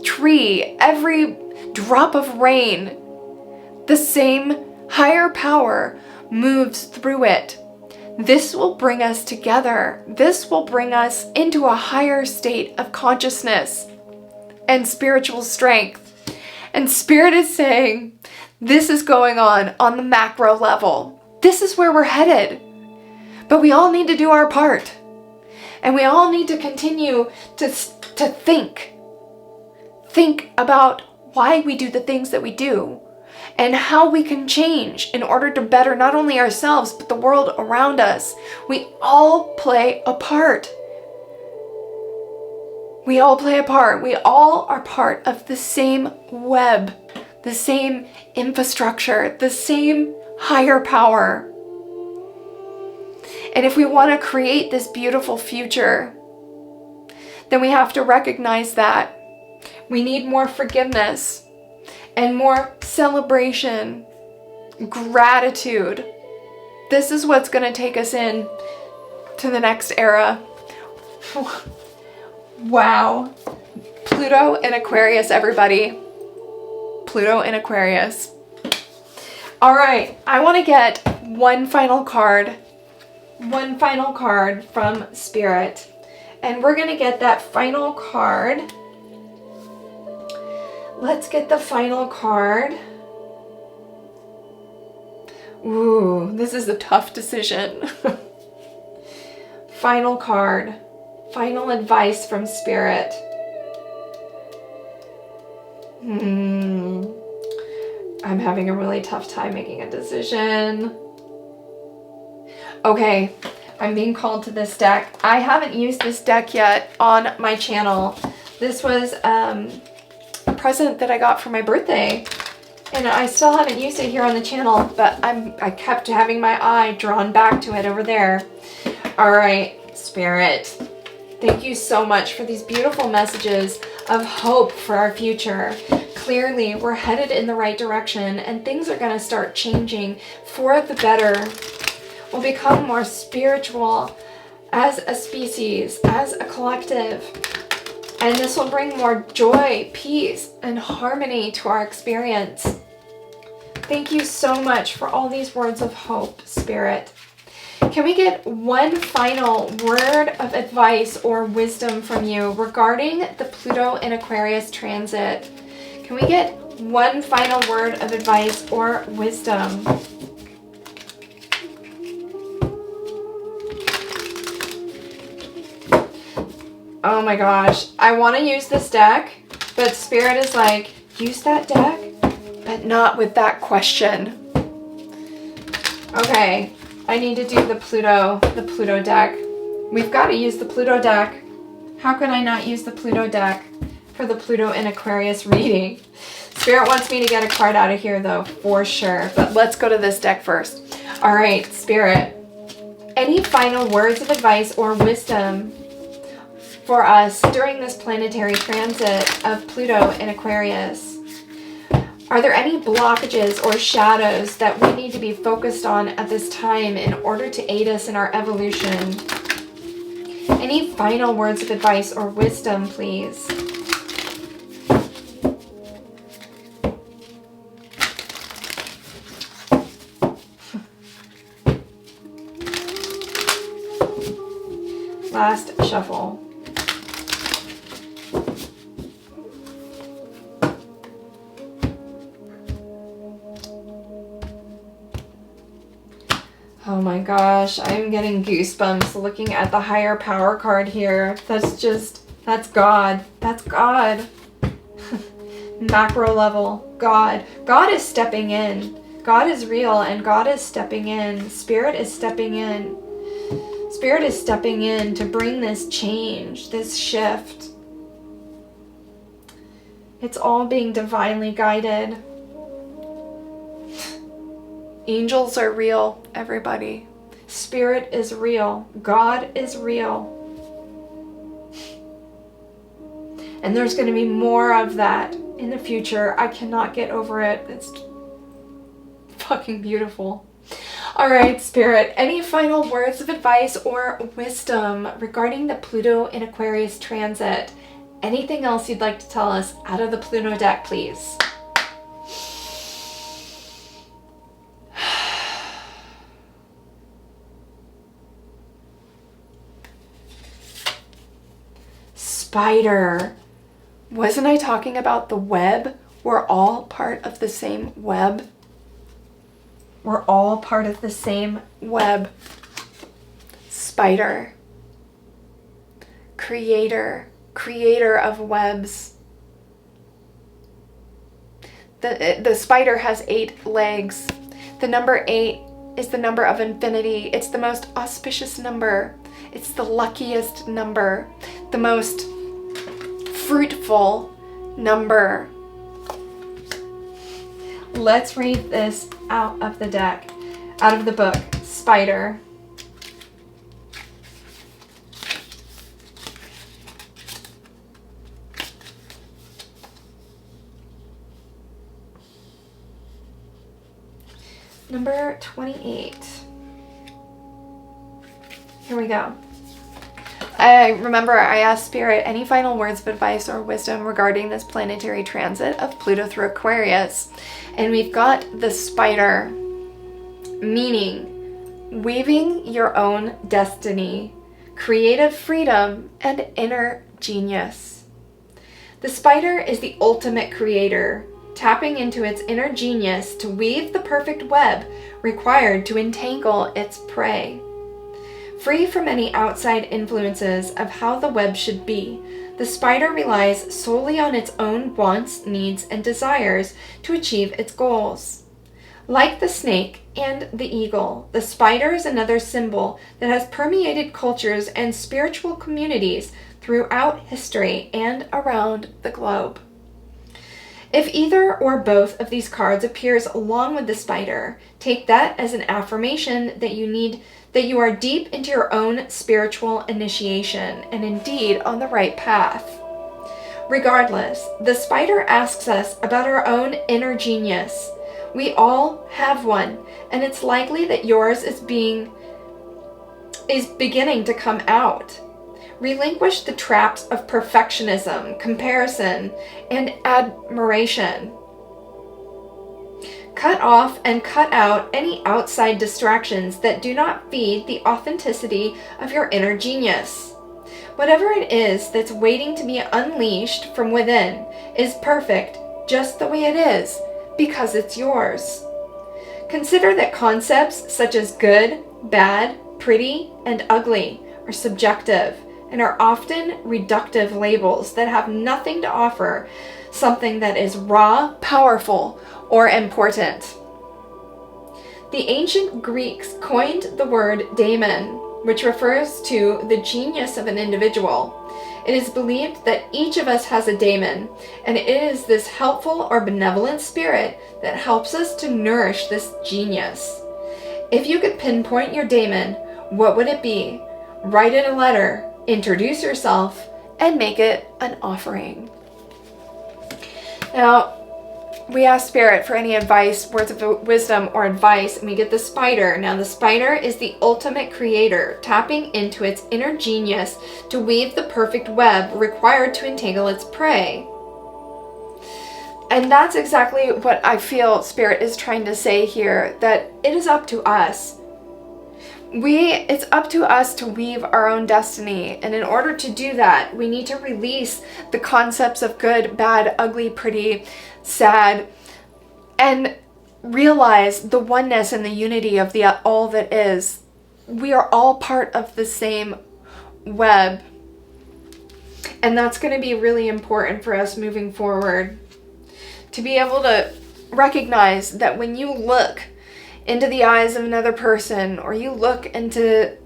tree, every drop of rain. The same higher power moves through it. This will bring us together. This will bring us into a higher state of consciousness and spiritual strength. And Spirit is saying, this is going on the macro level. This is where we're headed. But we all need to do our part. And we all need to continue to think. Think about why we do the things that we do and how we can change in order to better not only ourselves, but the world around us. We all play a part. We all play a part. We all are part of the same web, the same infrastructure, the same higher power. And if we want to create this beautiful future, then we have to recognize that. We need more forgiveness and more celebration, gratitude. This is what's going to take us in to the next era. Wow. Pluto in Aquarius, everybody. Pluto in Aquarius. All right, I want to get one final card from Spirit. And we're going to get that final card. Let's get the final card. Ooh, this is a tough decision. Final card. Final advice from Spirit. I'm having a really tough time making a decision. Okay, I'm being called to this deck. I haven't used this deck yet on my channel. This was a present that I got for my birthday, and I still haven't used it here on the channel, but I kept having my eye drawn back to it over there. All right, Spirit, thank you so much for these beautiful messages of hope for our future. Clearly, we're headed in the right direction, and things are going to start changing for the better. We'll become more spiritual as a species, as a collective. And this will bring more joy, peace, and harmony to our experience. Thank you so much for all these words of hope, Spirit. Can we get one final word of advice or wisdom from you regarding the Pluto in Aquarius transit? Can we get one final word of advice or wisdom? Oh my gosh, I want to use this deck, but Spirit is like, use that deck, but not with that question. Okay, I need to do the Pluto deck. We've got to use the Pluto deck. How can I not use the Pluto deck for the Pluto in Aquarius reading? Spirit wants me to get a card out of here though, for sure, but let's go to this deck first. All right, Spirit, any final words of advice or wisdom for us during this planetary transit of Pluto in Aquarius? Are there any blockages or shadows that we need to be focused on at this time in order to aid us in our evolution? Any final words of advice or wisdom, please? Last shuffle. Oh my gosh, I'm getting goosebumps looking at the higher power card here. That's God. That's God. Macro level, God. God is stepping in. God is real and God is stepping in. Spirit is stepping in. Spirit is stepping in to bring this change, this shift. It's all being divinely guided. Angels are real, everybody. Spirit is real. God is real. And there's going to be more of that in the future. I cannot get over it. It's fucking beautiful. All right, Spirit, any final words of advice or wisdom regarding the Pluto in Aquarius transit? Anything else you'd like to tell us out of the Pluto deck, please? Spider. Wasn't I talking about the web? We're all part of the same web. We're all part of the same web. Spider. Creator of webs. The spider has 8 legs. The number 8 is the number of infinity. It's the most auspicious number. It's the luckiest number. The most fruitful number. Let's read this out of the deck, out of the book, Spider. Number 28. Here we go. I remember I asked Spirit any final words of advice or wisdom regarding this planetary transit of Pluto through Aquarius. And we've got the spider, meaning weaving your own destiny, creative freedom, and inner genius. The spider is the ultimate creator, tapping into its inner genius to weave the perfect web required to entangle its prey. Free from any outside influences of how the web should be, the spider relies solely on its own wants, needs, and desires to achieve its goals. Like the snake and the eagle, the spider is another symbol that has permeated cultures and spiritual communities throughout history and around the globe. If either or both of these cards appears along with the spider, take that as an affirmation that you are deep into your own spiritual initiation and indeed on the right path. Regardless, the spider asks us about our own inner genius. We all have one, and it's likely that yours is beginning to come out. Relinquish the traps of perfectionism, comparison, and admiration. Cut off and cut out any outside distractions that do not feed the authenticity of your inner genius. Whatever it is that's waiting to be unleashed from within is perfect just the way it is, because it's yours. Consider that concepts such as good, bad, pretty, and ugly are subjective and are often reductive labels that have nothing to offer something that is raw, powerful, or important. The ancient Greeks coined the word daemon, which refers to the genius of an individual. It is believed that each of us has a daemon, and it is this helpful or benevolent spirit that helps us to nourish this genius. If you could pinpoint your daemon, what would it be? Write it a letter, introduce yourself, and make it an offering. Now, we ask Spirit for any advice, words of wisdom or advice, and we get the spider. Now the spider is the ultimate creator, tapping into its inner genius to weave the perfect web required to entangle its prey. And that's exactly what I feel Spirit is trying to say here, that it is up to us. It's up to us to weave our own destiny. And in order to do that, we need to release the concepts of good, bad, ugly, pretty, sad, and realize the oneness and the unity of the all that is. We are all part of the same web. And that's going to be really important for us moving forward. To be able to recognize that when you look into the eyes of another person, or you look into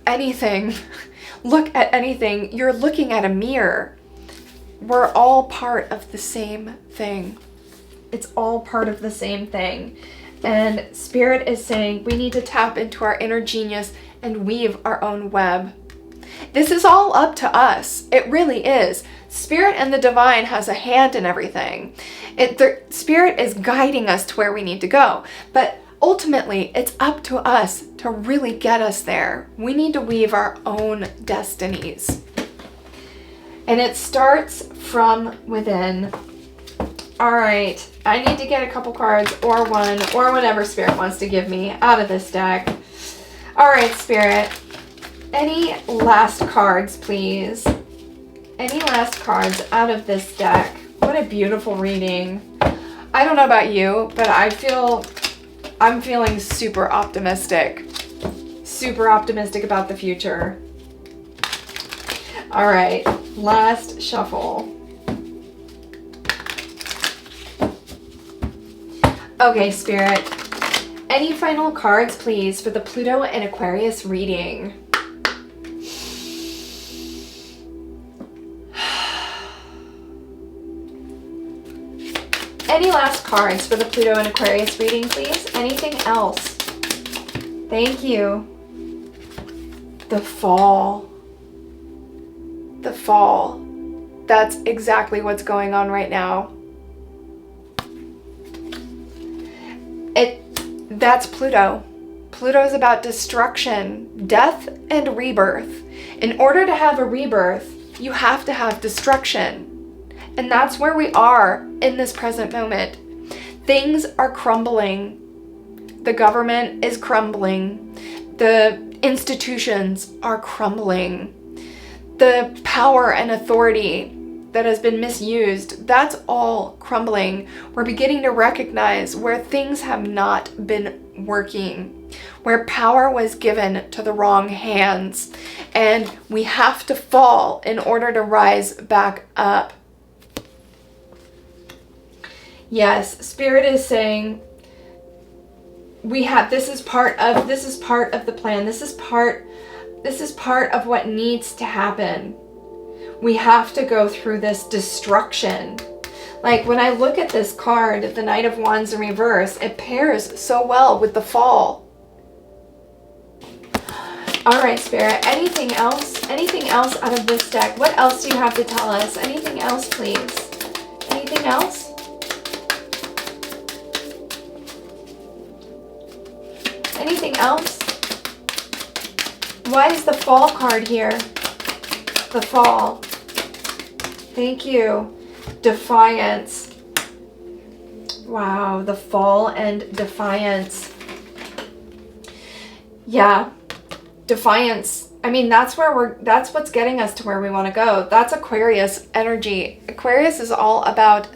anything, look at anything, you're looking at a mirror. We're all part of the same thing. It's all part of the same thing. And Spirit is saying we need to tap into our inner genius and weave our own web. This is all up to us. It really is. Spirit and the divine has a hand in everything. Spirit is guiding us to where we need to go. But ultimately, it's up to us to really get us there. We need to weave our own destinies. And it starts from within. All right, I need to get a couple cards, or one, or whatever Spirit wants to give me out of this deck. All right, Spirit. Any last cards, please? Any last cards out of this deck? What a beautiful reading. I don't know about you, but I'm feeling super optimistic. Super optimistic about the future. All right, last shuffle. Okay, Spirit. Any final cards, please, for the Pluto and Aquarius reading? Any last cards for the Pluto and Aquarius reading, please? Anything else? Thank you. The fall. The fall. That's exactly what's going on right now. That's Pluto. Pluto is about destruction, death, and rebirth. In order to have a rebirth, you have to have destruction. And that's where we are in this present moment. Things are crumbling. The government is crumbling. The institutions are crumbling. The power and authority that has been misused, that's all crumbling. We're beginning to recognize where things have not been working, where power was given to the wrong hands, and we have to fall in order to rise back up. Yes, Spirit is saying this is part of the plan. This is part of what needs to happen. We have to go through this destruction. Like when I look at this card, the Knight of Wands in reverse, it pairs so well with the fall. All right, Spirit, anything else? Anything else out of this deck? What else do you have to tell us? Anything else, please? Anything else? Anything else? Why is the fall card here? The fall. Thank you. Defiance. Wow, the fall and defiance. Yeah, defiance. I mean, that's what's getting us to where we want to go. That's Aquarius energy. Aquarius is all about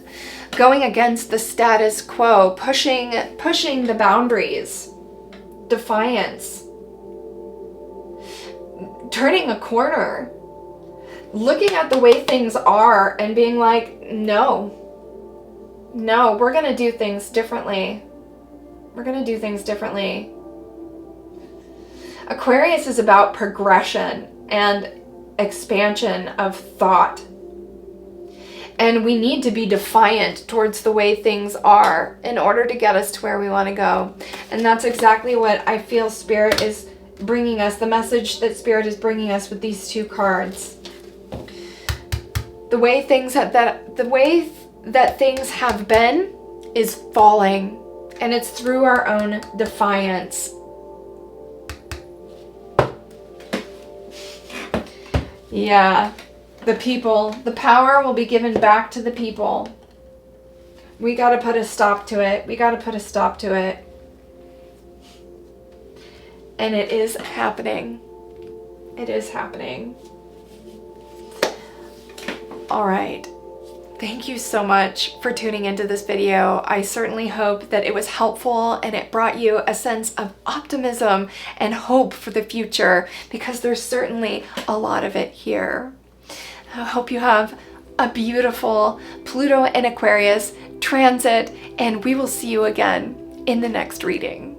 going against the status quo, pushing the boundaries. Defiance. Turning a corner. Looking at the way things are and being like, no, we're going to do things differently. We're going to do things differently. Aquarius is about progression and expansion of thought. And we need to be defiant towards the way things are in order to get us to where we want to go. And that's exactly what I feel Spirit is bringing us, the message that Spirit is bringing us with these two cards. The way that things have been is falling, and it's through our own defiance. Yeah, the people, the power will be given back to the people. We got to put a stop to it. We got to put a stop to it. And it is happening. It is happening. All right. Thank you so much for tuning into this video. I certainly hope that it was helpful and it brought you a sense of optimism and hope for the future, because there's certainly a lot of it here. I hope you have a beautiful Pluto and Aquarius transit, and we will see you again in the next reading.